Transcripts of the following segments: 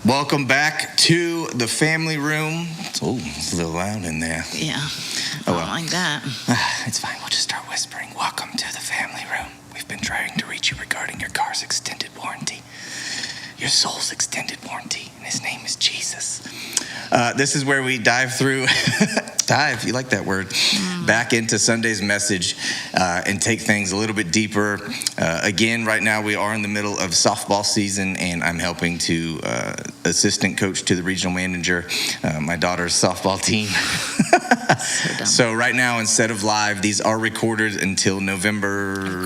Welcome back to the family room. It's a little loud in there. Yeah. Oh, I well. don't like that. It's fine. We'll just start whispering. Welcome to the family room. We've been trying to reach you regarding your car's extended warranty. Your soul's extended warranty. And his name is Jesus. This is where we dive through, you like that word, back into Sunday's message and take things a little bit deeper. Again, right now we are in the middle of softball season, and I'm helping to assistant coach to the regional manager, my daughter's softball team. So right now, instead of live, these are recorded until November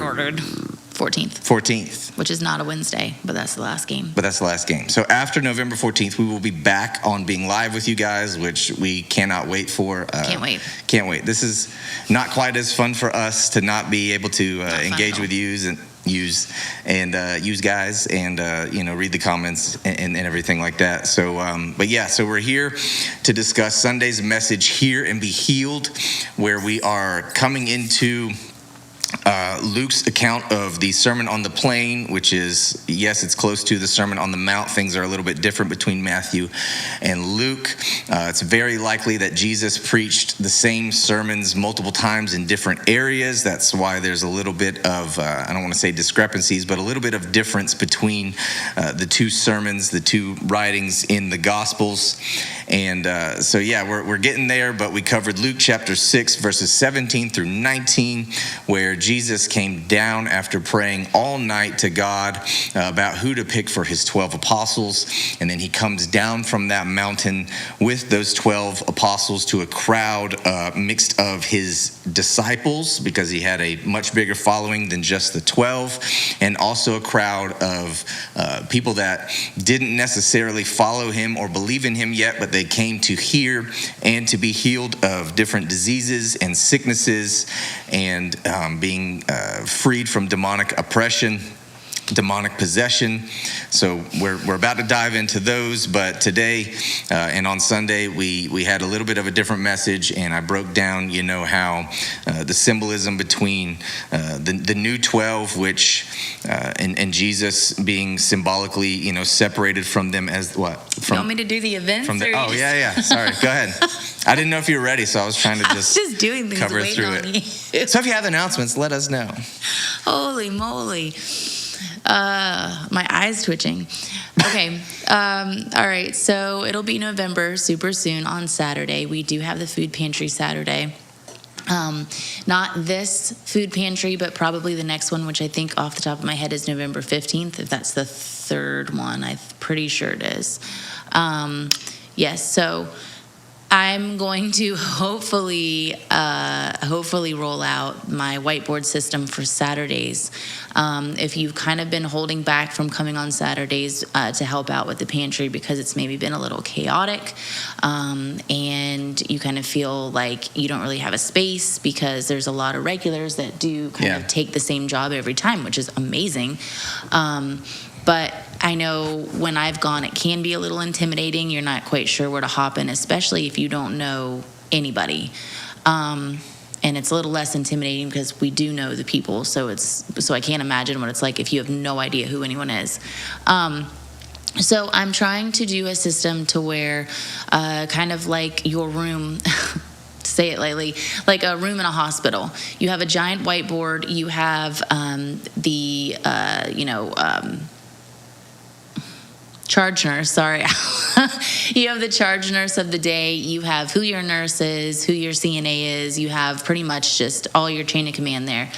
14th. Which is not a Wednesday, but that's the last game. So after November 14th, we will be back on being live with you guys, which we cannot wait for. Can't wait. This is not quite as fun for us to not be able to engage with you and use guys and read the comments and everything like that. So so we're here to discuss Sunday's message, Hear and Be Healed, where we are coming into Luke's account of the Sermon on the Plain, which is, yes, it's close to the Sermon on the Mount. Things are a little bit different between Matthew and Luke. It's very likely that Jesus preached the same sermons multiple times in different areas. That's why there's a little bit of, I don't want to say discrepancies, but a little bit of difference between the two sermons, the two writings in the Gospels. And we're getting there, but we covered Luke chapter 6, verses 17 through 19, where Jesus came down after praying all night to God about who to pick for his 12 apostles. And then he comes down from that mountain with those 12 apostles to a crowd mixed of his disciples, because he had a much bigger following than just the 12, and also a crowd of people that didn't necessarily follow him or believe in him yet, but they came to hear and to be healed of different diseases and sicknesses, and being freed from demonic oppression, demonic possession. So we're about to dive into those, but today and on Sunday we had a little bit of a different message, and I broke down how the symbolism between the new 12, which and Jesus being symbolically separated from them as what? You want me to do the events? Sorry, go ahead. I didn't know if you were ready, so I was trying to just doing things, cover through it. So if you have announcements, let us know. Holy moly. My eyes twitching. Okay. All right. So it'll be November super soon on Saturday. We do have the food pantry Saturday. Not this food pantry, but probably the next one, which I think off the top of my head is November 15th. If that's the third one, I'm pretty sure it is. Yes. So I'm going to hopefully roll out my whiteboard system for Saturdays. If you've kind of been holding back from coming on Saturdays to help out with the pantry because it's maybe been a little chaotic, and you kind of feel like you don't really have a space because there's a lot of regulars that do kind of take the same job every time, which is amazing. But I know when I've gone, it can be a little intimidating. You're not quite sure where to hop in, especially if you don't know anybody. And it's a little less intimidating because we do know the people. So I can't imagine what it's like if you have no idea who anyone is. So I'm trying to do a system to where kind of like your room, to say it lightly, like a room in a hospital. You have a giant whiteboard. You have charge nurse, sorry. You have the charge nurse of the day. You have who your nurse is, who your CNA is. You have pretty much just all your chain of command there.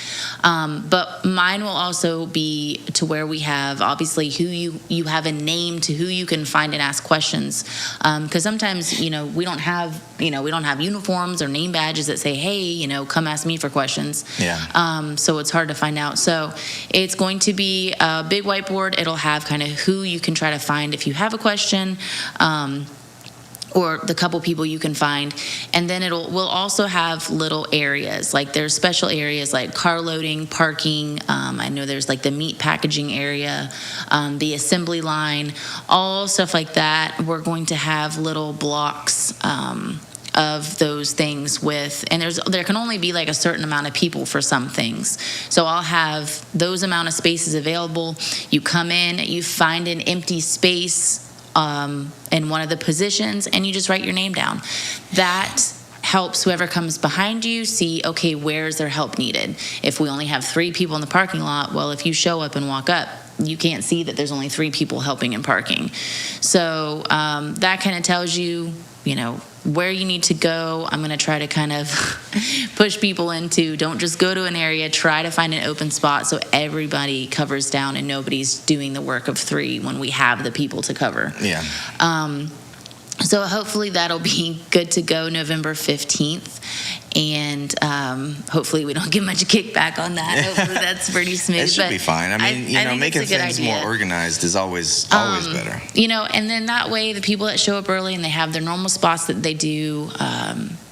But mine will also be to where we have obviously who you have a name to who you can find and ask questions. Because sometimes, we don't have uniforms or name badges that say, hey, come ask me for questions. Yeah. So it's hard to find out. So it's going to be a big whiteboard. It'll have kind of who you can try to find if you have a question, or the couple people you can find. And then we'll also have little areas, like there's special areas like car loading, parking. I know there's like the meat packaging area, the assembly line, all stuff like that. We're going to have little blocks of those things and there can only be like a certain amount of people for some things. So I'll have those amount of spaces available. You come in, you find an empty space in one of the positions, and you just write your name down. That helps whoever comes behind you see, okay, where's their help needed? If we only have 3 people in the parking lot, well, if you show up and walk up, you can't see that there's only 3 people helping in parking. So that kind of tells you, where you need to go. I'm going to try to kind of push people into, don't just go to an area, try to find an open spot so everybody covers down and nobody's doing the work of 3 when we have the people to cover. Yeah. So hopefully that'll be good to go November 15th. And hopefully we don't get much kickback on that. Hopefully that's pretty smooth. It should be fine. I mean, making things more organized is always better. And then that way the people that show up early and they have their normal spots that they do,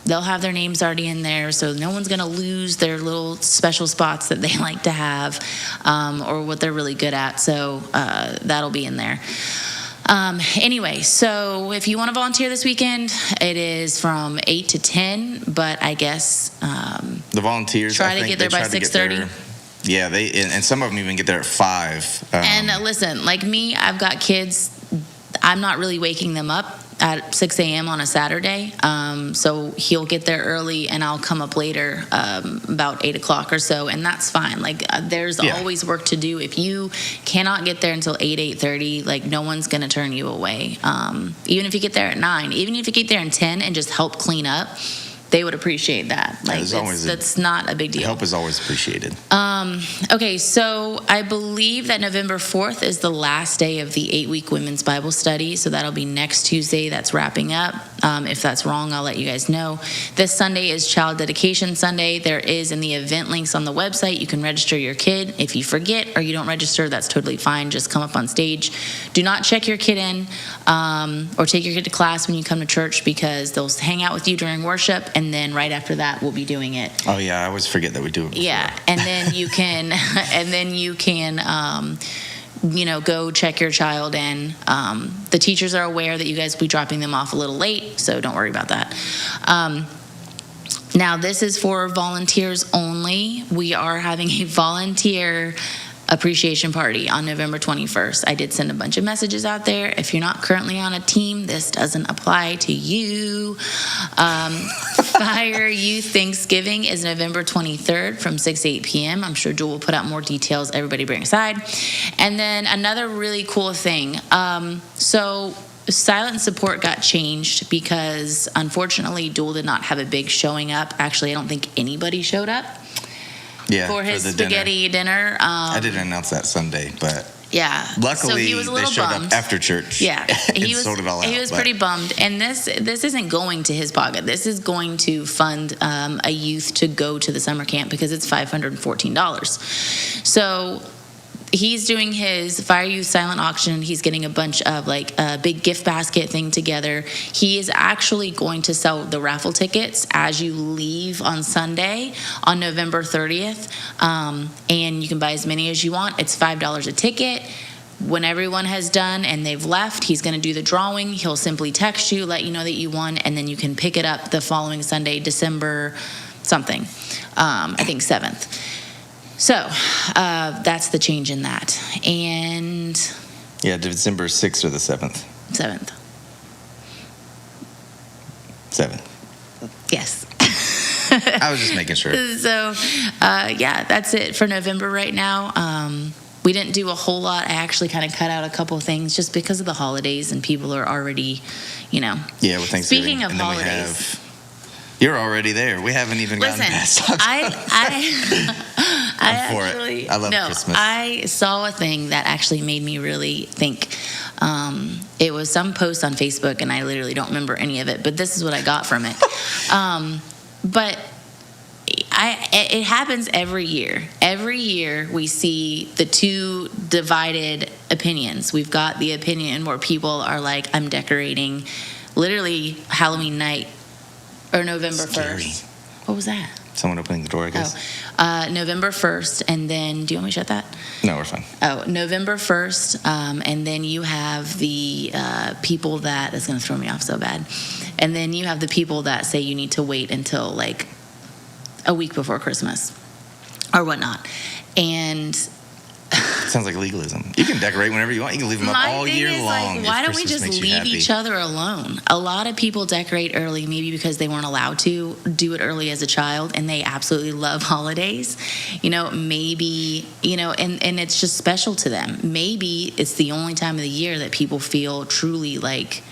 they'll have their names already in there, so no one's going to lose their little special spots that they like to have or what they're really good at. So that'll be in there. Anyway, so if you want to volunteer this weekend, it is from 8 to 10, but I guess the volunteers try to get there by 6:30. Yeah, and some of them even get there at 5. And listen, like me, I've got kids. I'm not really waking them up at 6 a.m. on a Saturday. So he'll get there early and I'll come up later, about 8 o'clock or so. And that's fine. Like there's always work to do. If you cannot get there until 8:30, like no one's going to turn you away. Even if you get there at 9, even if you get there at 10 and just help clean up, they would appreciate that. Like that's not a big deal. Help is always appreciated. Okay, so I believe that November 4th is the last day of the 8-week women's Bible study. So that'll be next Tuesday. That's wrapping up. If that's wrong, I'll let you guys know. This Sunday is Child Dedication Sunday. There is in the event links on the website. You can register your kid. If you forget or you don't register, that's totally fine. Just come up on stage. Do not check your kid in or take your kid to class when you come to church, because they'll hang out with you during worship. And then right after that, we'll be doing it. Oh yeah, I always forget that we do it before. Yeah, and then you can, go check your child in. The teachers are aware that you guys will be dropping them off a little late, so don't worry about that. Now, this is for volunteers only. We are having a volunteer appreciation party on November 21st. I did send a bunch of messages out there. If you're not currently on a team, this doesn't apply to you. Fire Youth Thanksgiving is November 23rd from 6 to 8 p.m. I'm sure Jewel will put out more details. Everybody bring a side. And then another really cool thing. So silent support got changed because unfortunately Jewel did not have a big showing up. Actually, I don't think anybody showed up. Yeah, for his spaghetti dinner. I didn't announce that Sunday, but luckily so he was they showed up after church. Yeah, he was sold it all out. He was pretty bummed, and this isn't going to his pocket. This is going to fund a youth to go to the summer camp because it's $514. So he's doing his Fire Youth silent auction. He's getting a bunch of a big gift basket thing together. He is actually going to sell the raffle tickets as you leave on Sunday on November 30th. And you can buy as many as you want. It's $5 a ticket. When everyone has done and they've left, he's going to do the drawing. He'll simply text you, let you know that you won, and then you can pick it up the following Sunday, December something, I think 7th. So that's the change in that. And December 6th or the 7th? 7th. 7th. Yes. I was just making sure. So, that's it for November right now. We didn't do a whole lot. I actually kind of cut out a couple of things just because of the holidays and people are already, Yeah, with Thanksgiving. Speaking of holidays. You're already there. We haven't even gotten past I love Christmas. I saw a thing that actually made me really think. It was some post on Facebook, and I literally don't remember any of it, but this is what I got from it. But it happens every year. Every year we see the two divided opinions. We've got the opinion where people are like, I'm decorating literally Halloween night or November 1st. What was that? Someone opening the door, I guess. November 1st, and then, do you want me to shut that? No, we're fine. November 1st, and then you have the people that's going to throw me off so bad. And then you have the people that say you need to wait until like a week before Christmas or whatnot. And Sounds like legalism. You can decorate whenever you want. You can leave them up all year long. Like, why don't we just leave each other alone? A lot of people decorate early, maybe because they weren't allowed to do it early as a child, and they absolutely love holidays. Maybe, and it's just special to them. Maybe it's the only time of the year that people feel truly like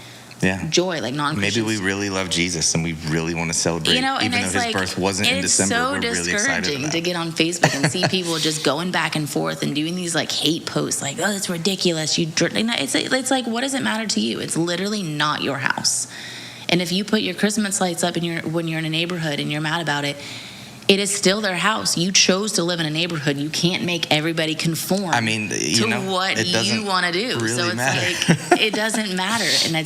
joy, like non-Christians. Maybe we really love Jesus and we really want to celebrate, even though his birth wasn't in December. We're really excited. It's so discouraging to get on Facebook and see people just going back and forth and doing these like hate posts, like, oh, it's ridiculous. It's like, what does it matter to you? It's literally not your house. And if you put your Christmas lights up when you're in a neighborhood and you're mad about it, it is still their house. You chose to live in a neighborhood. You can't make everybody conform to what you want to do. Really, so it's like it doesn't matter. And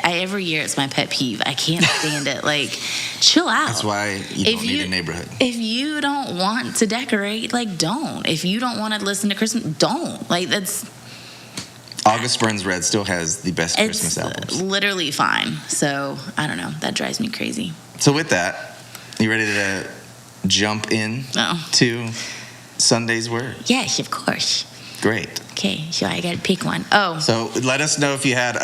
every year it's my pet peeve. I can't stand it. Like, chill out. That's why you don't need a neighborhood. If you don't want to decorate, like, don't. If you don't want to listen to Christmas, don't. Like, that's... August Burns Red still has the best Christmas albums. Literally fine. So, I don't know. That drives me crazy. So with that, you ready to jump in to Sunday's word? Yes, of course. Great. Okay, so I got to pick one. Oh. So let us know if you had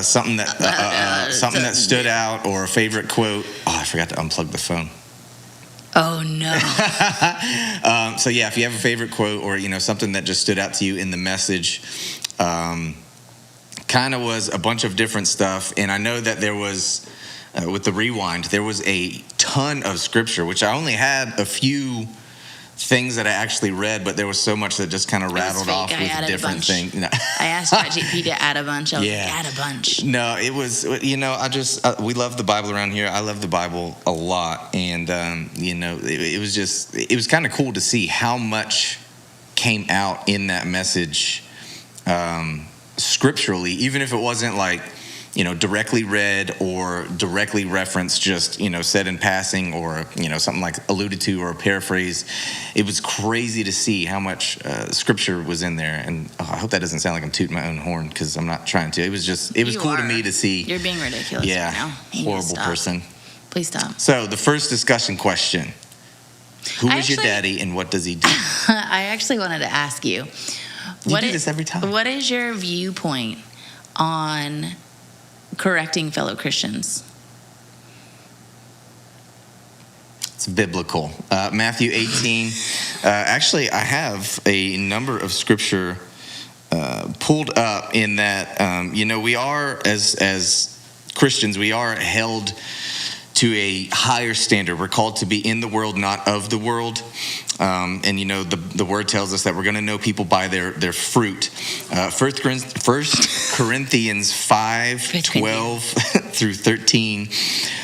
something that stood out or a favorite quote. Oh, I forgot to unplug the phone. Oh, no. So, yeah, if you have a favorite quote or, something that just stood out to you in the message, kind of was a bunch of different stuff. And I know that there was, with the rewind, there was a ton of scripture, which I only had a few things that I actually read, but there was so much that just kind of rattled off with different things. No. I asked ChatGPT to add a bunch. I was like, add a bunch. No, it was, we love the Bible around here. I love the Bible a lot. And, it was kind of cool to see how much came out in that message scripturally, even if it wasn't like, directly read or directly referenced, just, said in passing or, something like alluded to or a paraphrase. It was crazy to see how much scripture was in there. And I hope that doesn't sound like I'm tooting my own horn, because I'm not trying to. It was cool to me to see. You're being ridiculous right now. Horrible person. Please stop. So the first discussion question. Who is your daddy and what does he do? I actually wanted to ask you. You do this every time. What is your viewpoint on correcting fellow Christians? It's biblical. Matthew 18. Actually, I have a number of scripture pulled up in that, we are, as Christians, we are held to a higher standard. We're called to be in the world, not of the world. And the word tells us that we're going to know people by their fruit. 1 Corinthians 5:12 through 13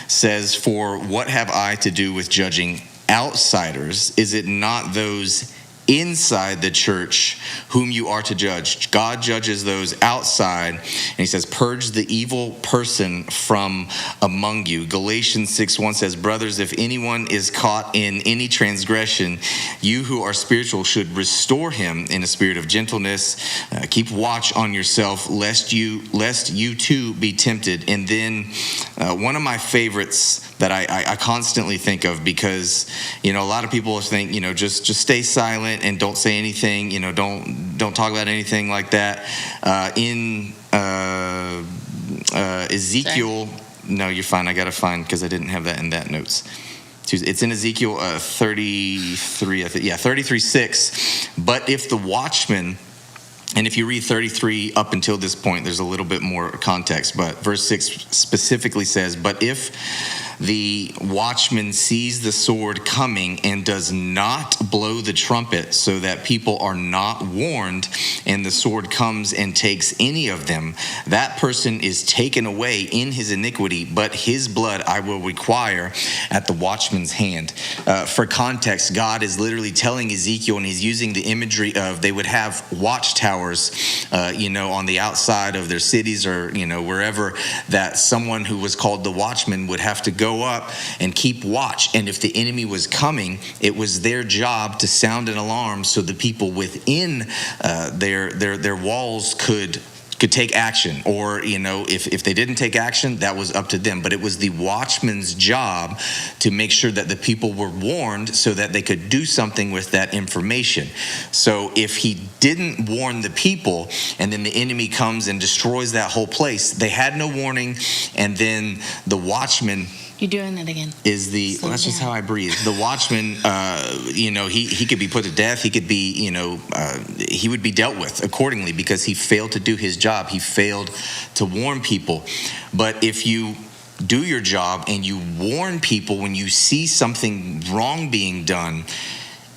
says, "For what have I to do with judging outsiders? Is it not those inside the church whom you are to judge? God judges those outside." And he says, "Purge the evil person from among you." Galatians 6:1 says, "Brothers, if anyone is caught in any transgression, you who are spiritual should restore him in a spirit of gentleness. Keep watch on yourself, lest you too be tempted." And then one of my favorites that I constantly think of, because a lot of people think just stay silent and don't say anything, don't talk about anything like that. In Ezekiel, no, you're fine. I gotta find, because I didn't have that in that notes. It's in Ezekiel 33, I think. Yeah, 33:6. "But if the watchman," and if you read 33 up until this point, there's a little bit more context, but verse 6 specifically says, "But if the watchman sees the sword coming and does not blow the trumpet so that people are not warned, and the sword comes and takes any of them, that person is taken away in his iniquity, but his blood I will require at the watchman's hand." For context, God is literally telling Ezekiel, and he's using the imagery of, they would have watchtowers, on the outside of their cities or, wherever, that someone who was called the watchman would have to go up and keep watch. And if the enemy was coming, it was their job to sound an alarm so the people within their walls could could take action, or if they didn't take action, that was up to them. But it was the watchman's job to make sure that the people were warned so that they could do something with that information. So if he didn't warn the people, and then the enemy comes and destroys that whole place, they had no warning, and then the watchman. You're doing that again. That's just how I breathe. The watchman, he could be put to death. He could be, he would be dealt with accordingly because he failed to do his job. He failed to warn people. But if you do your job and you warn people when you see something wrong being done,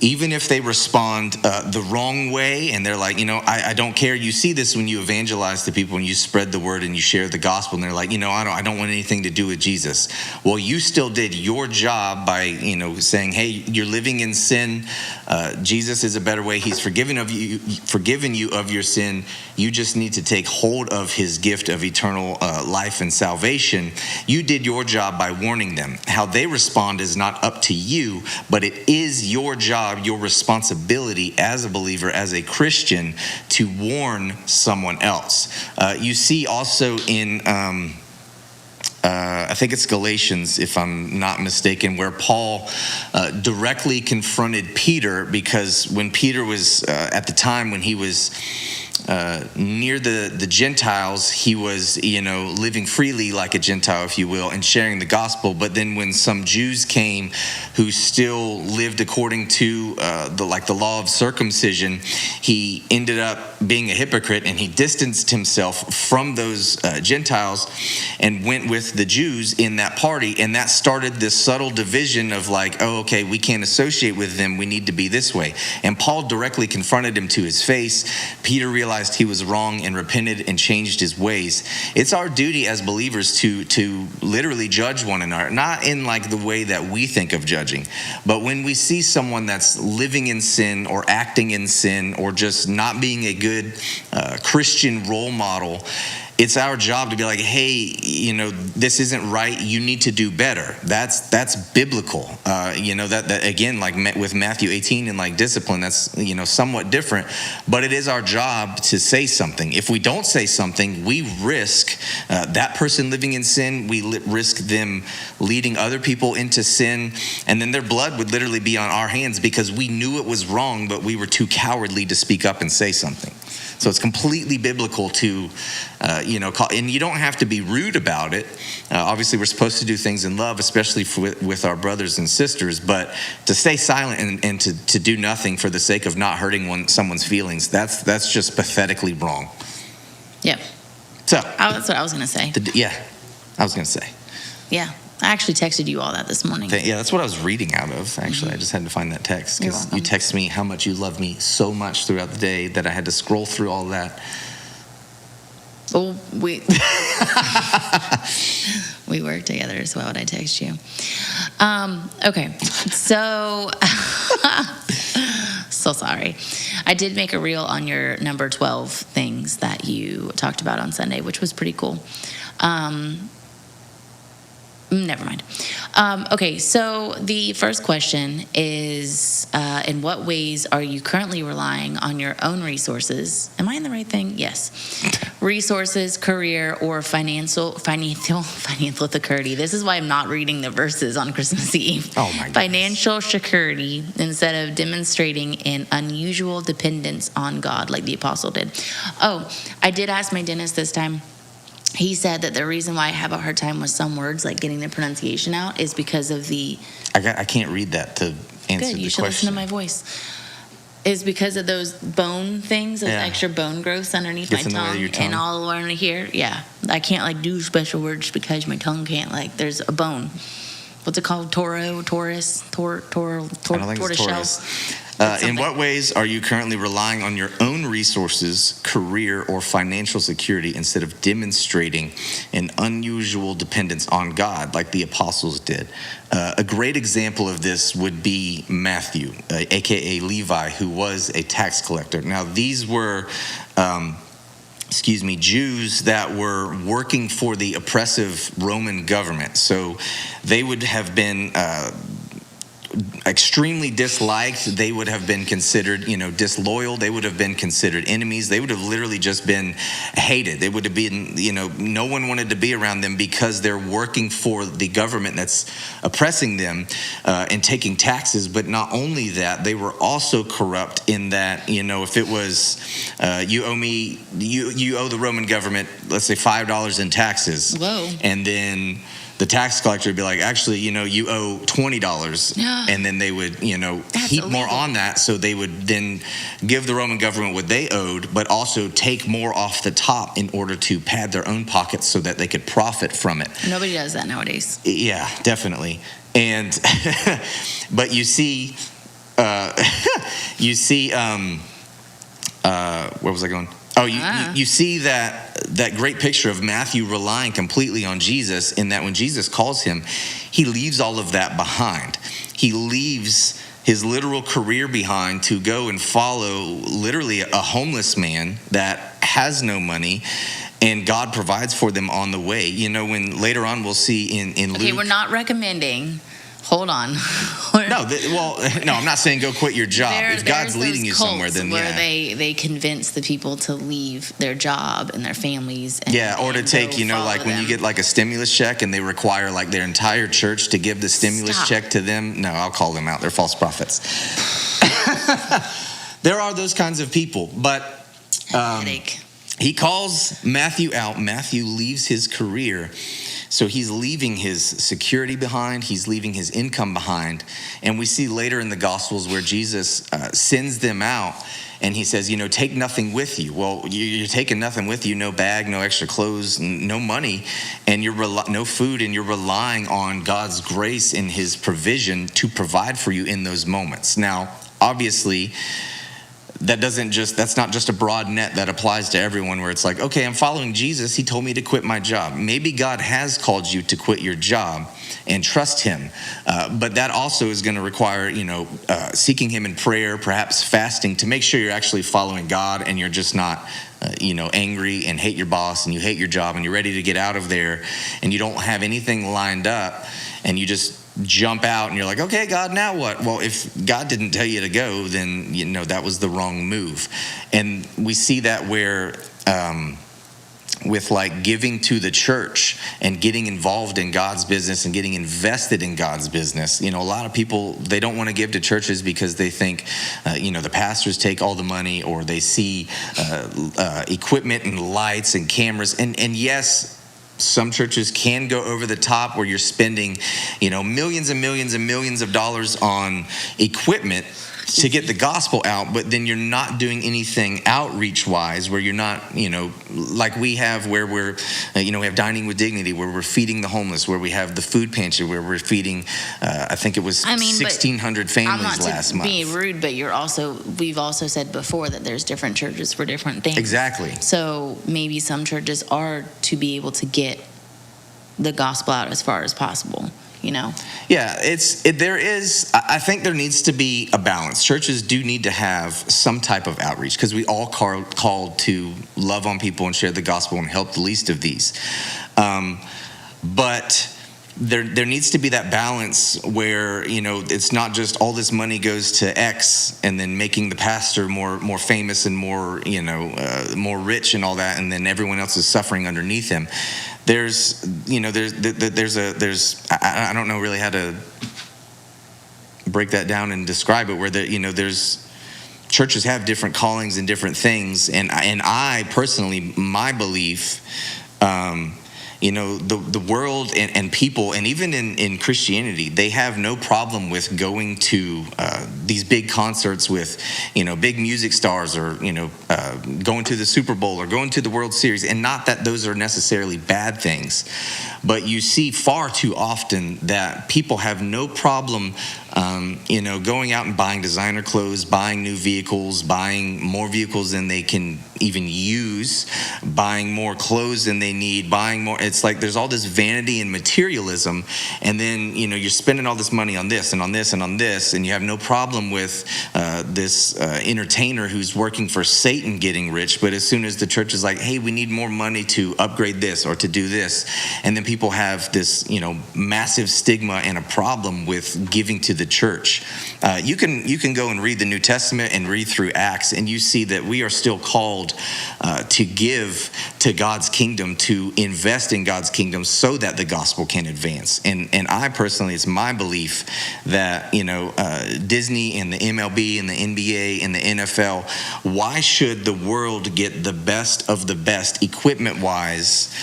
even if they respond the wrong way and they're like, I don't care. You see this when you evangelize to people and you spread the word and you share the gospel, and they're like, I don't want anything to do with Jesus. Well, you still did your job by, saying, hey, you're living in sin. Jesus is a better way. He's forgiven you of your sin. You just need to take hold of his gift of eternal life and salvation. You did your job by warning them. How they respond is not up to you, but it is your job, your responsibility as a believer, as a Christian, to warn someone else. You see also in I think it's Galatians, if I'm not mistaken, where Paul directly confronted Peter, because when Peter was at the time when he was near the Gentiles, he was, living freely like a Gentile, if you will, and sharing the gospel. But then when some Jews came who still lived according to the law of circumcision, he ended up being a hypocrite, and he distanced himself from those Gentiles and went with the Jews in that party. And that started this subtle division of like, oh, okay, we can't associate with them. We need to be this way. And Paul directly confronted him to his face. Peter realized he was wrong and repented and changed his ways. It's our duty as believers to literally judge one another, not in like the way that we think of judging, but when we see someone that's living in sin or acting in sin or just not being a good Christian role model, it's our job to be like, hey, this isn't right. You need to do better. That's biblical. That again, like with Matthew 18 and like discipline, that's, somewhat different, but it is our job to say something. If we don't say something, we risk that person living in sin. We risk them leading other people into sin, and then their blood would literally be on our hands because we knew it was wrong, but we were too cowardly to speak up and say something. So it's completely biblical to, call, and you don't have to be rude about it. Obviously, we're supposed to do things in love, especially with our brothers and sisters. But to stay silent and to do nothing for the sake of not hurting someone's feelings, that's just pathetically wrong. Yeah. So that's what I was going to say. I was going to say. Yeah. I actually texted you all that this morning. Yeah, that's what I was reading out of, actually. I just had to find that text because you texted me how much you love me so much throughout the day that I had to scroll through all that. Well, we work together, so why would I text you? Okay, so so sorry. I did make a reel on your number 12 things that you talked about on Sunday, which was pretty cool. Never mind. Okay, so the first question is, in what ways are you currently relying on your own resources? Am I in the right thing? Yes. Resources, career, or financial security. This is why I'm not reading the verses on Christmas Eve. Oh my goodness. Financial security instead of demonstrating an unusual dependence on God like the apostle did. Oh, I did ask my dentist this time. He said that the reason why I have a hard time with some words, like getting the pronunciation out, is because of the... I can't read that to answer the question. Good, you should listen to my voice. Is because of those bone things, those extra bone growths underneath my tongue and all around here. Yeah, I can't do special words because my tongue can't there's a bone. What's it called? Tortoise shell. In what ways are you currently relying on your own resources, career, or financial security instead of demonstrating an unusual dependence on God like the apostles did? A great example of this would be Matthew, a.k.a. Levi, who was a tax collector. Now, these were... Jews that were working for the oppressive Roman government. So they would have been extremely disliked. They would have been considered, disloyal. They would have been considered enemies. They would have literally just been hated. They would have been, no one wanted to be around them because they're working for the government that's oppressing them and taking taxes. But not only that, they were also corrupt in that, if it was you owe the Roman government, let's say $5 in taxes. Whoa. And then the tax collector would be like, actually, you owe $20. And then they would, heap more on that. So they would then give the Roman government what they owed, but also take more off the top in order to pad their own pockets so that they could profit from it. Nobody does that nowadays. Yeah, definitely. And, but you see, where was I going? Oh, you see that great picture of Matthew relying completely on Jesus, in that when Jesus calls him, he leaves all of that behind. He leaves his literal career behind to go and follow literally a homeless man that has no money, and God provides for them on the way. When later on we'll see in Luke. Okay, we're not recommending. Hold on. No, I'm not saying go quit your job. If God's leading you somewhere, then where they convince the people to leave their job and their families. Or to take, like when you get like a stimulus check and they require like their entire church to give the stimulus check to them. No, I'll call them out. They're false prophets. There are those kinds of people, but he calls Matthew out. Matthew leaves his career. So he's leaving his security behind. He's leaving his income behind. And we see later in the Gospels where Jesus sends them out and he says, take nothing with you. Well, you're taking nothing with you, no bag, no extra clothes, no money, and no food, and you're relying on God's grace and his provision to provide for you in those moments. Now, obviously, that's not just a broad net that applies to everyone, where it's like, okay, I'm following Jesus. He told me to quit my job. Maybe God has called you to quit your job and trust him. But that also is going to require, seeking him in prayer, perhaps fasting, to make sure you're actually following God and you're just not, angry and hate your boss and you hate your job and you're ready to get out of there and you don't have anything lined up and you just jump out and you're like, okay, God, now what? Well, if God didn't tell you to go, then that was the wrong move. And we see that where with like giving to the church and getting involved in God's business and getting invested in God's business. A lot of people, they don't want to give to churches because they think the pastors take all the money, or they see equipment and lights and cameras, and yes, some churches can go over the top where you're spending, millions and millions and millions of dollars on equipment to get the gospel out, but then you're not doing anything outreach-wise, where you're not, like we have, where we're, we have Dining with Dignity, where we're feeding the homeless, where we have the food pantry, where we're feeding, I think it was 1,600 families last month. I'm not being rude, but we've also said before that there's different churches for different things. Exactly. So maybe some churches are to be able to get the gospel out as far as possible. Yeah, I think there needs to be a balance. Churches do need to have some type of outreach, because we all called to love on people and share the gospel and help the least of these. But there needs to be that balance where, it's not just all this money goes to X and then making the pastor more famous and more, more rich and all that, and then everyone else is suffering underneath him. I don't know really how to break that down and describe it, where there's churches have different callings and different things, and I personally, my belief, the world and people, and even in Christianity, they have no problem with going to these big concerts with, big music stars, or, going to the Super Bowl or going to the World Series. And not that those are necessarily bad things, but you see far too often that people have no problem going out and buying designer clothes, buying new vehicles, buying more vehicles than they can even use, buying more clothes than they need, buying more. It's like there's all this vanity and materialism, and then you're spending all this money on this and on this and on this, and you have no problem with this entertainer who's working for Satan getting rich. But as soon as the church is like, hey, we need more money to upgrade this or to do this, and then people have this massive stigma and a problem with giving to the the church. You can go and read the New Testament and read through Acts, and you see that we are still called to give to God's kingdom, to invest in God's kingdom so that the gospel can advance. And I personally, it's my belief that, Disney and the MLB and the NBA and the NFL, why should the world get the best of the best equipment-wise,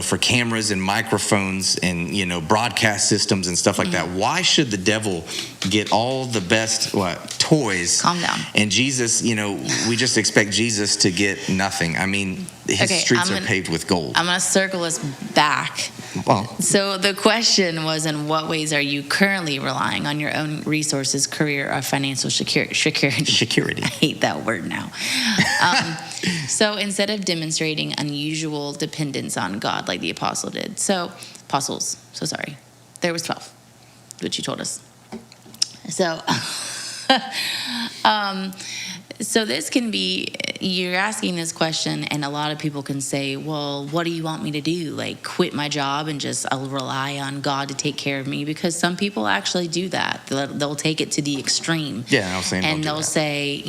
for cameras and microphones and, broadcast systems and stuff like that? Why should the devil get all the best toys? Calm down. And Jesus, we just expect Jesus to get nothing. I mean, his streets are paved with gold. I'm going to circle us back. Well, so the question was, in what ways are you currently relying on your own resources, career, or financial security? I hate that word now. So instead of demonstrating unusual dependence on God like the apostles, there was 12, which you told us. So, so this can be, you're asking this question, and a lot of people can say, well, what do you want me to do? Like, quit my job and just rely on God to take care of me? Because some people actually do that. They'll take it to the extreme. Yeah, I was saying, and they'll say,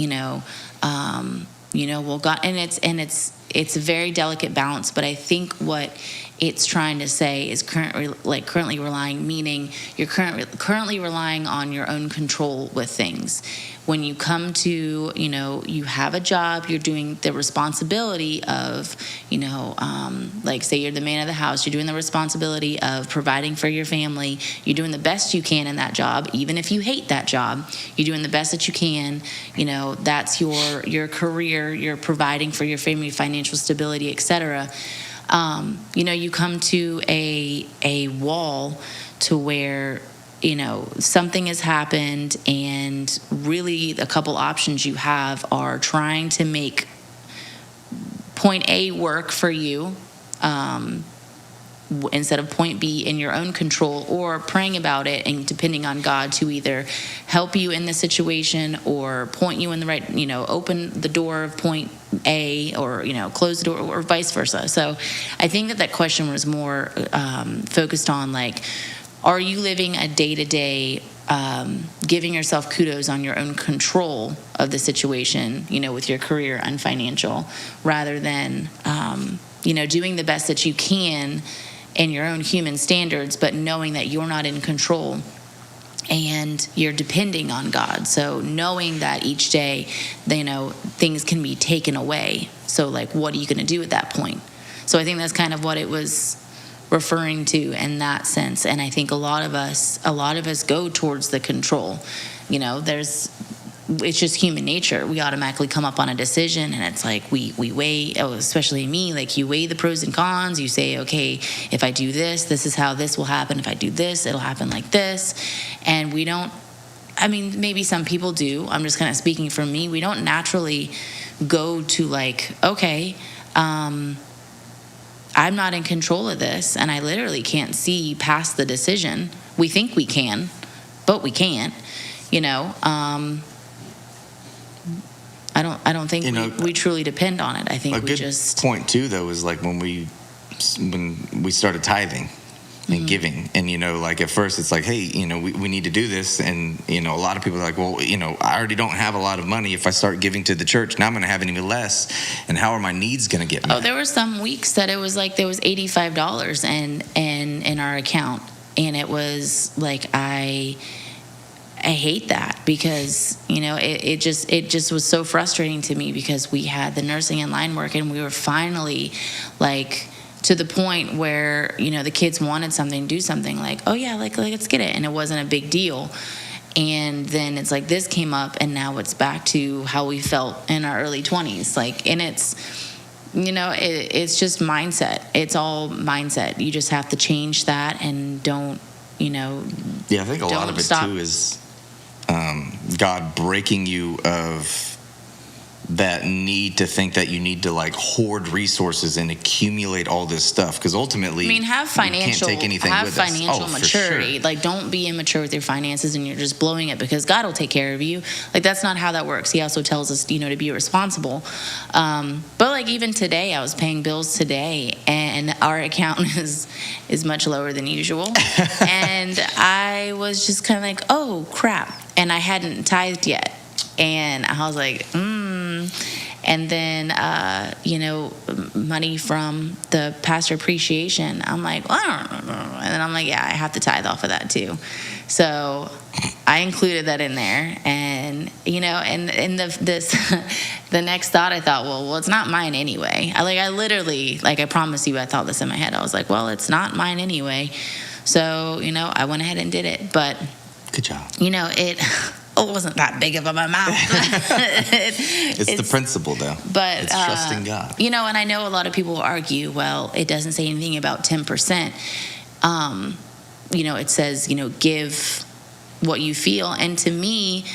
well, God, and it's a very delicate balance. But I think what it's trying to say is currently relying, meaning you're currently relying on your own control with things. When you come to, you have a job, you're doing the responsibility of, like say you're the man of the house, you're doing the responsibility of providing for your family. You're doing the best you can in that job, even if you hate that job. You're doing the best that you can. That's your career. You're providing for your family, financial stability, etc. You come to a wall to where something has happened, and really a couple options you have are trying to make point A work for you instead of point B in your own control, or praying about it and depending on God to either help you in the situation or point you in the right, open the door of point A, or, close the door, or vice versa. So I think that question was more focused on, like, are you living a day-to-day, giving yourself kudos on your own control of the situation, with your career and financial, rather than, doing the best that you can in your own human standards, but knowing that you're not in control and you're depending on God. So knowing that each day, things can be taken away. So, like, what are you going to do at that point? So I think that's kind of what it was referring to in that sense. And I think a lot of us go towards the control. It's just human nature. We automatically come up on a decision, and it's like we weigh, especially me, like you weigh the pros and cons. You say, okay, if I do this, this is how this will happen. If I do this, it'll happen like this. And we don't, maybe some people do. I'm just kind of speaking for me. We don't naturally go to like, okay, I'm not in control of this, and I literally can't see past the decision. We think we can, but we can't. I don't think we truly depend on it. I think we just. A good point too, though, is like when we started tithing and giving, and like at first it's like, hey, we need to do this, and a lot of people are like, well, I already don't have a lot of money. If I start giving to the church, now I'm going to have even less, and how are my needs going to get met? Oh, there were some weeks that it was like there was $85 in our account, and it was like I hate that, because it just was so frustrating to me, because we had the nursing and line work, and we were finally like to the point where the kids wanted something, do something, like, oh yeah, like let's get it, and it wasn't a big deal. And then it's like this came up, and now it's back to how we felt in our early 20s, like, and it's it's just mindset. It's all mindset. You just have to change that, and don't yeah, I think a lot of it too is God breaking you of that need to think that you need to like hoard resources and accumulate all this stuff, because ultimately, I mean, have financial maturity. Sure. Like, don't be immature with your finances and you're just blowing it because God will take care of you. Like, that's not how that works. He also tells us, to be responsible. But like even today, I was paying bills today, and our account is much lower than usual, and I was just kind of like, oh crap, and I hadn't tithed yet. And I was like, And then, money from the pastor appreciation. I'm like, well, I don't know. And then I'm like, yeah, I have to tithe off of that too. So I included that in there. And, and the next thought I thought, well, it's not mine anyway. I literally, I promise you, I thought this in my head. I was like, well, it's not mine anyway. So, I went ahead and did it. But, good job. It wasn't that big of a amount. it's the principle, though. But it's trusting God. And I know a lot of people will argue, well, it doesn't say anything about 10%. It says, give what you feel. And to me,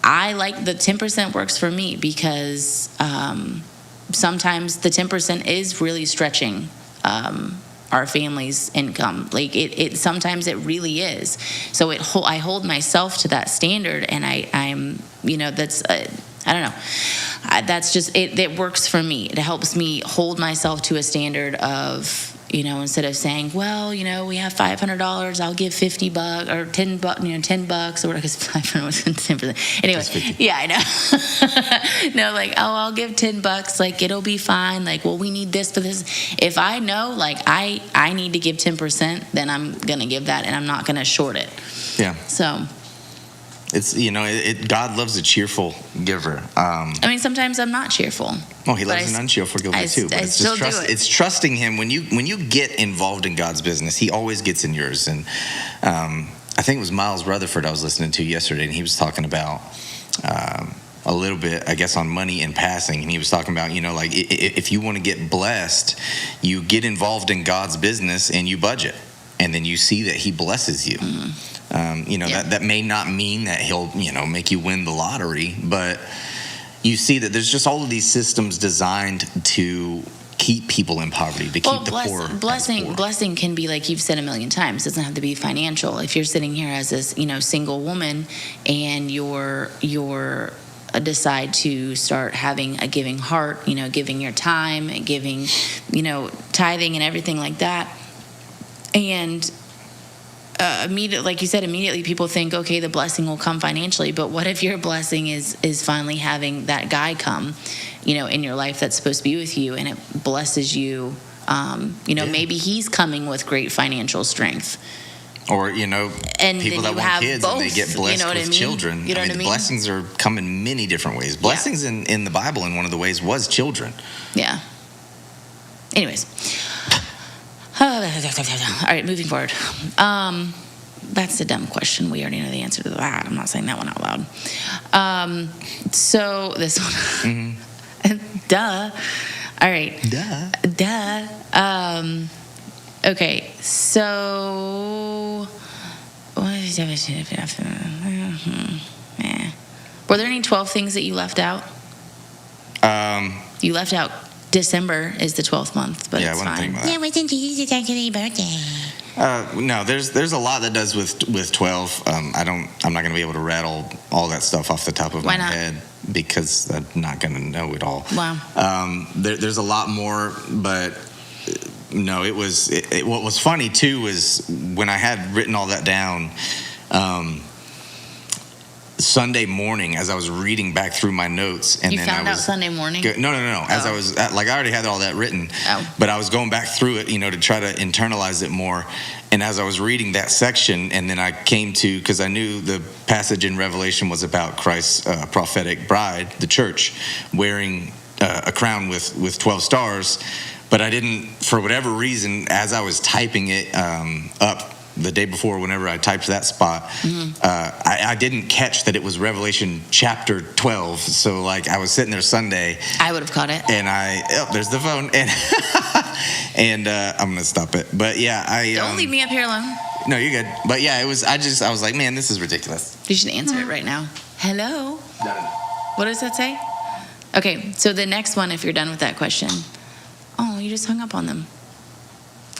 I like the 10% works for me because sometimes the 10% is really stretching our family's income. It sometimes it really is. So I hold myself to that standard, and I'm that's I don't know. That's just it. It works for me. It helps me hold myself to a standard of instead of saying, well, we have $500, I'll give $50 or $10, $10 or whatever, because 500 was 10%. Anyway, yeah, I know. No, I'll give $10, it'll be fine. Well, we need this for this. If I know, I need to give 10%, then I'm gonna give that, and I'm not gonna short it. Yeah. So. It's God loves a cheerful giver. Sometimes I'm not cheerful. Well, He loves an uncheerful giver too. But it's just it's trusting Him when you get involved in God's business. He always gets in yours. And I think it was Miles Rutherford I was listening to yesterday, and he was talking about a little bit, I guess, on money in passing. And he was talking about if you want to get blessed, you get involved in God's business and you budget, and then you see that He blesses you. That may not mean that He'll make you win the lottery, but you see that there's just all of these systems designed to keep people in poverty, to keep the poor. Blessing can be, like you've said a million times, it doesn't have to be financial. If you're sitting here as this single woman and you're decide to start having a giving heart, giving your time, giving tithing and everything like that, and immediately, like you said, immediately people think, okay, the blessing will come financially. But what if your blessing is finally having that guy come, in your life that's supposed to be with you, and it blesses you? Maybe he's coming with great financial strength. Or, and people that want kids both, and they get blessed with children. Blessings are come in many different ways. Blessings in the Bible, in one of the ways, was children. Yeah. Anyways. All right, moving forward. That's a dumb question. We already know the answer to that. I'm not saying that one out loud. So this one. Duh. All right. Duh. Okay, so. Were there any 12 things that you left out? You left out December is the 12th month, but it's fine. Yeah, wasn't Jesus actually birthday? No, there's a lot that does with 12. I'm not going to be able to rattle all that stuff off the top of my head because I'm not going to know it all. Wow. There's a lot more, but no, it was. What was funny too was when I had written all that down. Sunday morning, as I was reading back through my notes, and you found out Sunday morning. No. As I was I already had all that written, but I was going back through it, to try to internalize it more. And as I was reading that section, and then I came to, because I knew the passage in Revelation was about Christ's prophetic bride, the church, wearing a crown with 12 stars, but I didn't, for whatever reason, as I was typing it up the day before, whenever I typed that spot, I didn't catch that it was Revelation chapter 12. So I was sitting there Sunday. I would have caught it. And there's the phone. And I'm gonna stop it. But yeah, don't leave me up here alone. No, you're good. But yeah, I was like, man, this is ridiculous. You should answer it right now. Hello. No. What does that say? Okay, so the next one, if you're done with that question. Oh, you just hung up on them.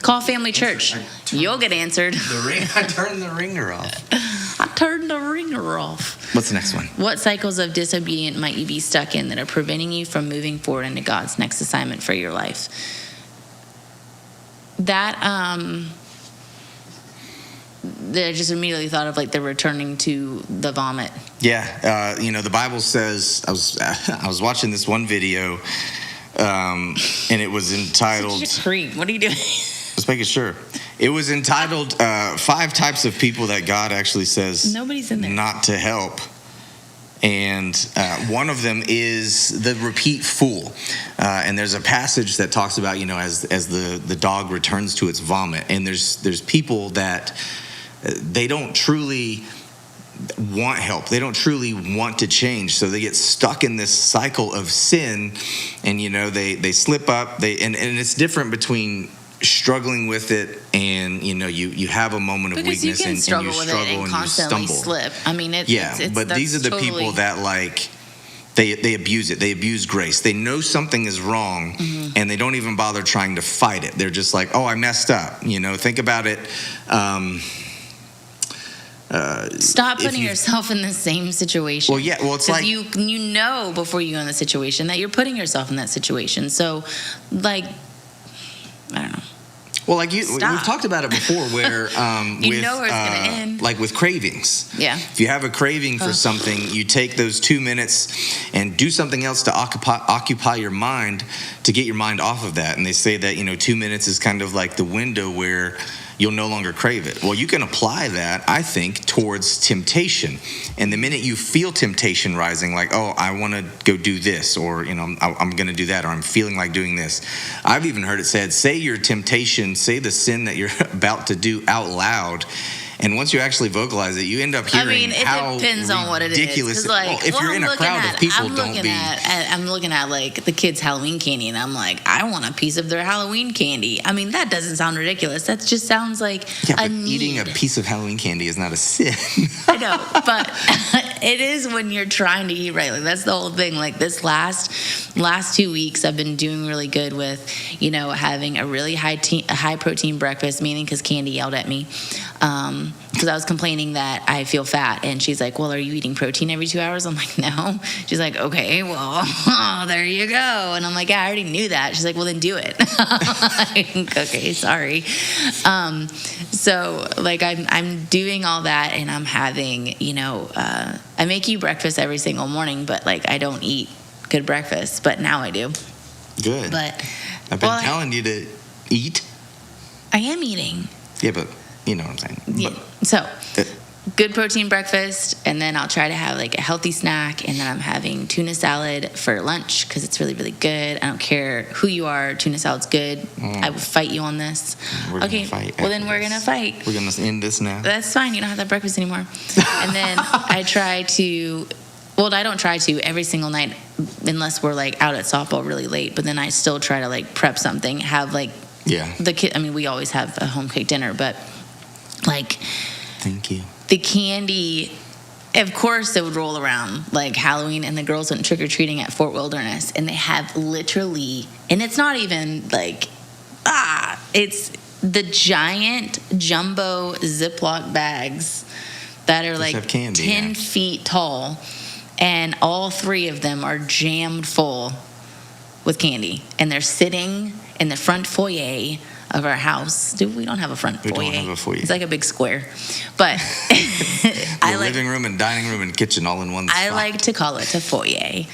Call Family Church. You'll get answered. I turned the ringer off. I turned the ringer off. What's the next one? What cycles of disobedience might you be stuck in that are preventing you from moving forward into God's next assignment for your life? That, I just immediately thought of like the returning to the vomit. Yeah, the Bible says, I was watching this one video, and it was entitled... What are you doing? Just making sure. It was entitled 5 Types of People That God Actually Says Nobody's in there. Not to Help. And one of them is the repeat fool. And there's a passage that talks about, as the dog returns to its vomit. And there's people that they don't truly want help. They don't truly want to change. So they get stuck in this cycle of sin. And, they slip up. And it's different between struggling with it and you have a moment of because weakness and you struggle with and it and you constantly stumble. Slip. I mean, but these are the people that they abuse it. They abuse grace. They know something is wrong, and they don't even bother trying to fight it. They're just like, oh, I messed up. Think about it. Stop putting yourself in the same situation. Well, yeah. Well, it's like you before you go in the situation that you're putting yourself in that situation. So, I don't know. Well, we've talked about it before, where where it's going to end. Like with cravings. Yeah. If you have a craving for something, you take those 2 minutes and do something else to occupy your mind to get your mind off of that. And they say that 2 minutes is kind of like the window where you'll no longer crave it. Well, you can apply that, I think, towards temptation. And the minute you feel temptation rising, like, oh, I want to go do this, or, I'm going to do that, or I'm feeling like doing this. I've even heard it said, say your temptation, say the sin that you're about to do out loud. And once you actually vocalize it, you end up hearing how depends on what it is. Ridiculous. If you're in a crowd of people, I'm looking at like the kids' Halloween candy, and I'm like, I want a piece of their Halloween candy. I mean, that doesn't sound ridiculous. That just sounds like a need. Eating a piece of Halloween candy is not a sin. I know, but it is when you're trying to eat right. Like that's the whole thing. Like this last 2 weeks, I've been doing really good with, having a really high protein breakfast. Meaning, because Candy yelled at me. Because I was complaining that I feel fat, and she's like, well, are you eating protein every 2 hours? I'm like, no. She's like, okay, well, there you go. And I'm like, yeah, I already knew that. She's like, well, then do it. Like, okay, sorry. So like I'm doing all that, and I'm having, I make you breakfast every single morning, but like I don't eat good breakfast, but now I do. Good. But I've been telling you to eat. I am eating. Yeah, but you know what I'm saying. Yeah. So, good protein breakfast, and then I'll try to have like a healthy snack, and then I'm having tuna salad for lunch because it's really, really good. I don't care who you are, tuna salad's good. I will fight you on this. We're okay, gonna fight. Well, then we're going to fight. We're going to end this now. That's fine. You don't have that breakfast anymore. And then I don't try to every single night unless we're like out at softball really late, but then I still try to like prep something, have like the kid. I mean, we always have a home cooked dinner, but like, thank you. The candy, of course, it would roll around like Halloween, and the girls went trick or treating at Fort Wilderness, and they have literally, and it's not even like, it's the giant jumbo Ziploc bags that are like candy, 10 feet tall, and all 3 of them are jammed full with candy, and they're sitting in the front foyer of our house. We don't have a front foyer. We don't have a foyer. It's like a big square. But living room and dining room and kitchen all in one spot. I like to call it a foyer.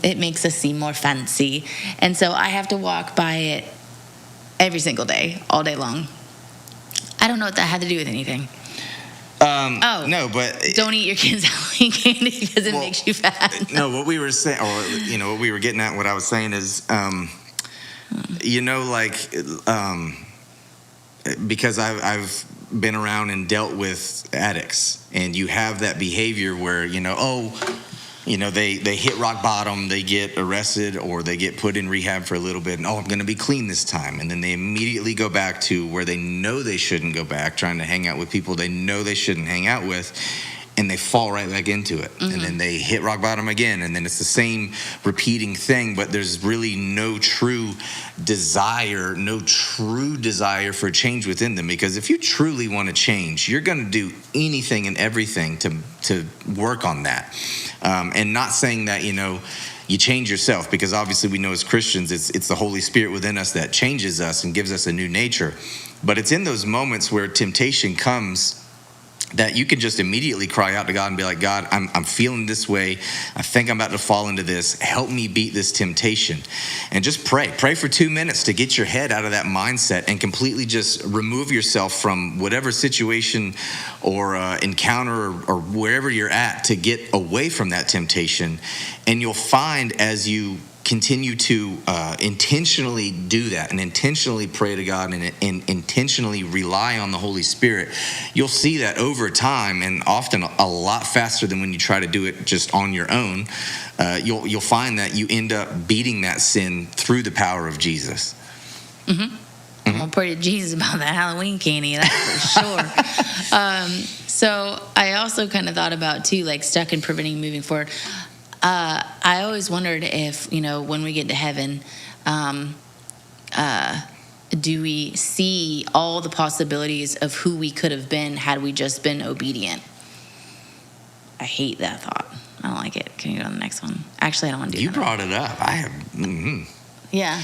It makes us seem more fancy. And so I have to walk by it every single day, all day long. I don't know what that had to do with anything. No, but don't eat your kids' Halloween candy because it makes you fat. No, what we were saying, or what we were getting at, what I was saying is, because I've been around and dealt with addicts, and you have that behavior where they hit rock bottom, they get arrested, or they get put in rehab for a little bit, and I'm going to be clean this time, and then they immediately go back to where they know they shouldn't go back, trying to hang out with people they know they shouldn't hang out with, and they fall right back into it. Mm-hmm. And then they hit rock bottom again, and then it's the same repeating thing, but there's really no true desire for change within them. Because if you truly want to change, you're going to do anything and everything to work on that. And not saying that, you change yourself, because obviously we know as Christians it's the Holy Spirit within us that changes us and gives us a new nature. But it's in those moments where temptation comes that you can just immediately cry out to God and be like, God, I'm feeling this way. I think I'm about to fall into this. Help me beat this temptation. And just pray for 2 minutes to get your head out of that mindset and completely just remove yourself from whatever situation or encounter or wherever you're at, to get away from that temptation. And you'll find, as you continue to intentionally do that and intentionally pray to God and intentionally rely on the Holy Spirit, you'll see that over time, and often a lot faster than when you try to do it just on your own, you'll find that you end up beating that sin through the power of Jesus. Mm-hmm. I'm gonna pray to Jesus about that Halloween candy, that's for sure. So I also kind of thought about too, like stuck in preventing moving forward. I always wondered if, when we get to heaven, do we see all the possibilities of who we could have been had we just been obedient? I hate that thought. I don't like it. Can you go to the next one? Actually, I don't want to do that. You brought it up. I have. Mm-hmm. Yeah.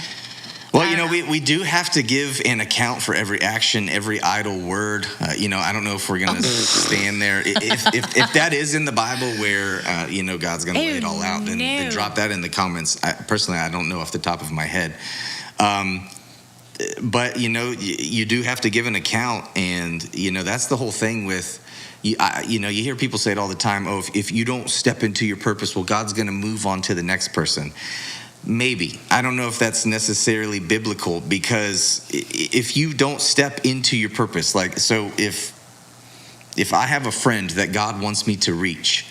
Well, we do have to give an account for every action, every idle word. I don't know if we're going to stand there. If that is in the Bible where, God's going to lay it all out, then drop that in the comments. Personally, I don't know off the top of my head. But, you do have to give an account. And, that's the whole thing with, you hear people say it all the time. Oh, if you don't step into your purpose, well, God's going to move on to the next person. Maybe. I don't know if that's necessarily biblical, because if you don't step into your purpose, so if I have a friend that God wants me to reach,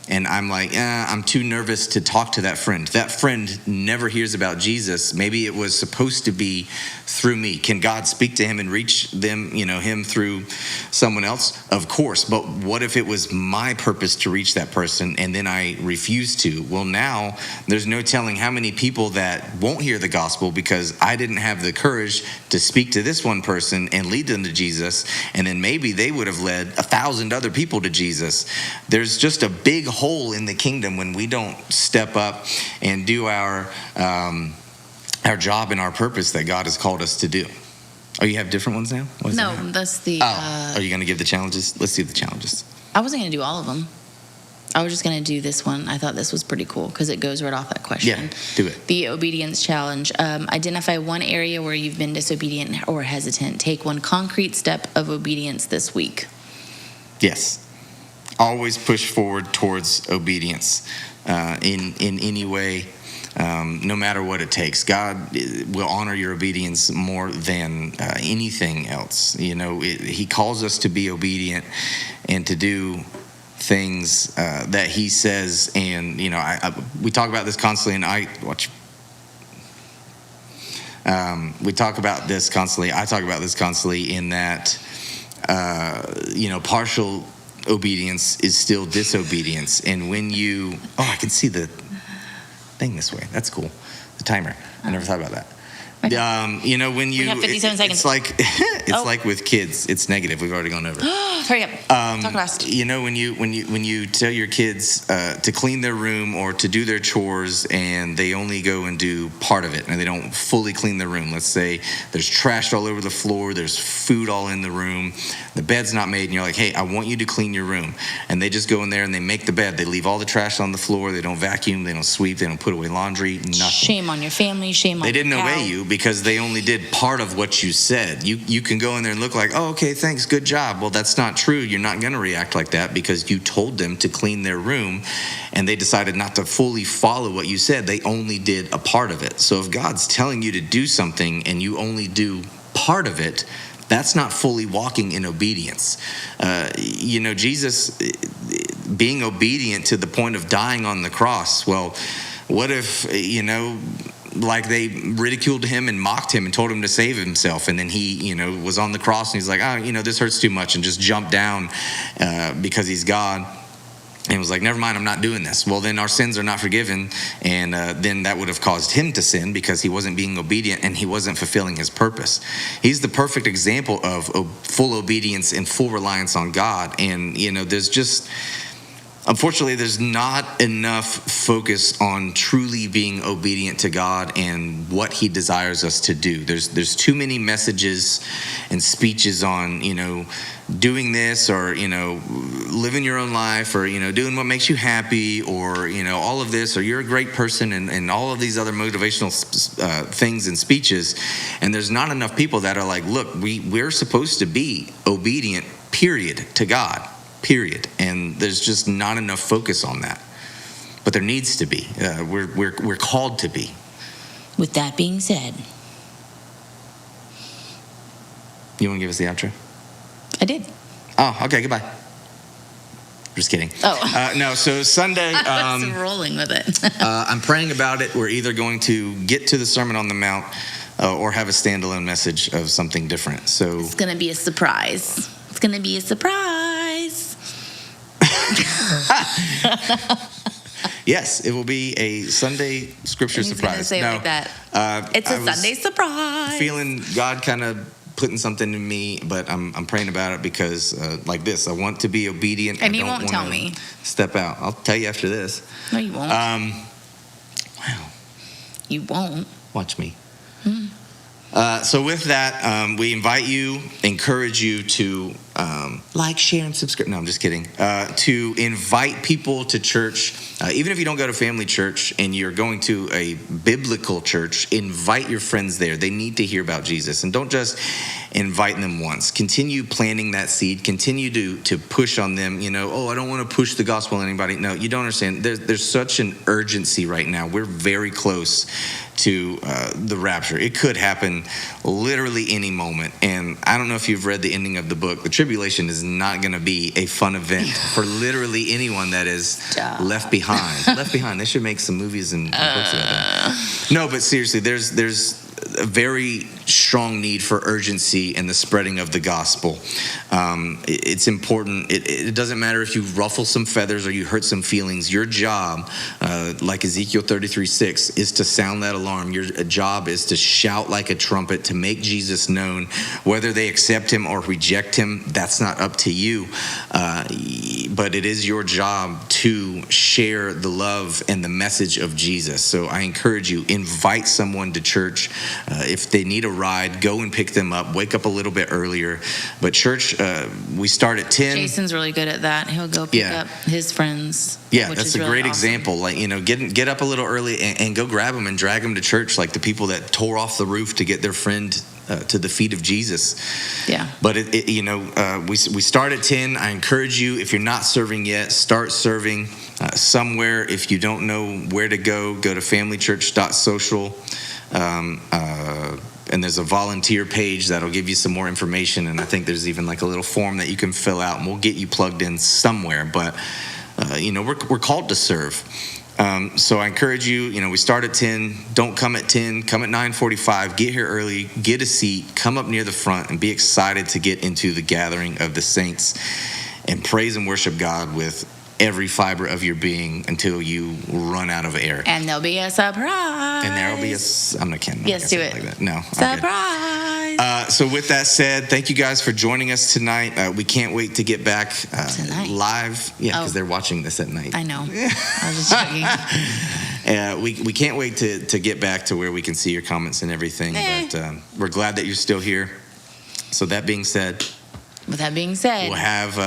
and I'm like, I'm too nervous to talk to that friend never hears about Jesus. Maybe it was supposed to be through me. Can God speak to him and reach them, him through someone else? Of course. But what if it was my purpose to reach that person and then I refuse to? Well, now there's no telling how many people that won't hear the gospel because I didn't have the courage to speak to this one person and lead them to Jesus. And then maybe they would have led 1,000 other people to Jesus. There's just a big hole in the kingdom when we don't step up and do our job and our purpose that God has called us to do. Oh, you have different ones now? No, that's the... Are you going to give the challenges? Let's do the challenges. I wasn't going to do all of them. I was just going to do this one. I thought this was pretty cool because it goes right off that question. Yeah, do it. The obedience challenge. Identify one area where you've been disobedient or hesitant. Take one concrete step of obedience this week. Yes. Always push forward towards obedience in any way, no matter what it takes. God will honor your obedience more than anything else. He calls us to be obedient and to do things that he says. And, we talk about this constantly, and we talk about this constantly. I talk about this constantly in that, partial obedience is still disobedience. And when I can see the thing this way. That's cool. The timer. I never thought about that. Okay. When you... We have 57 seconds. It's like with kids. It's negative. We've already gone over. Hurry up. Talk fast. When you tell your kids to clean their room or to do their chores and they only go and do part of it and they don't fully clean their room. Let's say there's trash all over the floor. There's food all in the room. The bed's not made. And you're like, hey, I want you to clean your room. And they just go in there and they make the bed. They leave all the trash on the floor. They don't vacuum. They don't sweep. They don't put away laundry. Nothing. Shame on your family. Shame on They didn't obey you. Because they only did part of what you said. You can go in there and look like, oh, okay, thanks, good job. Well, that's not true. You're not going to react like that because you told them to clean their room and they decided not to fully follow what you said. They only did a part of it. So if God's telling you to do something and you only do part of it, that's not fully walking in obedience. Jesus being obedient to the point of dying on the cross. Well, what if, like they ridiculed him and mocked him and told him to save himself. And then he, was on the cross and he's like, this hurts too much and just jumped down because he's God. And was like, never mind, I'm not doing this. Well, then our sins are not forgiven, and then that would have caused him to sin because he wasn't being obedient and he wasn't fulfilling his purpose. He's the perfect example of full obedience and full reliance on God. And, unfortunately, there's not enough focus on truly being obedient to God and what he desires us to do. There's too many messages and speeches on, doing this or, living your own life or, doing what makes you happy or, all of this or you're a great person and all of these other motivational things and speeches. And there's not enough people that are like, look, we're supposed to be obedient, period, to God. Period. And there's just not enough focus on that. But there needs to be. We're called to be. With that being said. You want to give us the outro? I did. Oh, okay, goodbye. Just kidding. Oh. No, so Sunday. I was rolling with it. I'm praying about it. We're either going to get to the Sermon on the Mount or have a standalone message of something different. So it's going to be a surprise. It's going to be a surprise. Yes, it will be a Sunday scripture surprise. Say like that. It's a Sunday surprise. Feeling God kind of putting something in me, but I'm praying about it because like this, I want to be obedient. And you won't tell me. Step out. I'll tell you after this. No, you won't. Wow. You won't. Watch me. So with that, we invite you, encourage you to like, share, and subscribe. No, I'm just kidding. To invite people to church. Even if you don't go to family church and you're going to a biblical church, invite your friends there. They need to hear about Jesus. And don't just invite them once. Continue planting that seed. Continue to push on them. I don't want to push the gospel on anybody. No, you don't understand. There's such an urgency right now. We're very close to the rapture. It could happen literally any moment. And I don't know if you've read the ending of the book. The tribulation is not going to be a fun event for literally anyone that is left behind. Left behind. They should make some movies and books about that. No, but seriously, there's a very strong need for urgency in the spreading of the gospel. It's important. It doesn't matter if you ruffle some feathers or you hurt some feelings. Your job, like Ezekiel 33:6, is to sound that alarm. Your job is to shout like a trumpet, to make Jesus known. Whether they accept him or reject him, that's not up to you. But it is your job to share the love and the message of Jesus. So I encourage you, invite someone to church. If they need a ride, go and pick them up. Wake up a little bit earlier. But church, we start at 10. Jason's really good at that. He'll go pick up his friends. Yeah, that's a great example. Like, get up a little early and go grab them and drag them to church, like the people that tore off the roof to get their friend to the feet of Jesus. Yeah. But we start at 10. I encourage you, if you're not serving yet, start serving somewhere. If you don't know where to go to familychurch.social. And there's a volunteer page that'll give you some more information. And I think there's even like a little form that you can fill out, and we'll get you plugged in somewhere. But, we're called to serve. So I encourage you, we start at 10. Don't come at 10. Come at 9:45. Get here early. Get a seat. Come up near the front and be excited to get into the gathering of the saints and praise and worship God with every fiber of your being until you run out of air. And there'll be a surprise. And there'll be I'm not kidding. Yes, do it. Like that. No. Surprise. Okay. So with that said, thank you guys for joining us tonight. We can't wait to get back live. Yeah, because they're watching this at night. I know. I was just joking. We can't wait to get back to where we can see your comments and everything. But we're glad that you're still here. So that being said. With that being said. We'll have...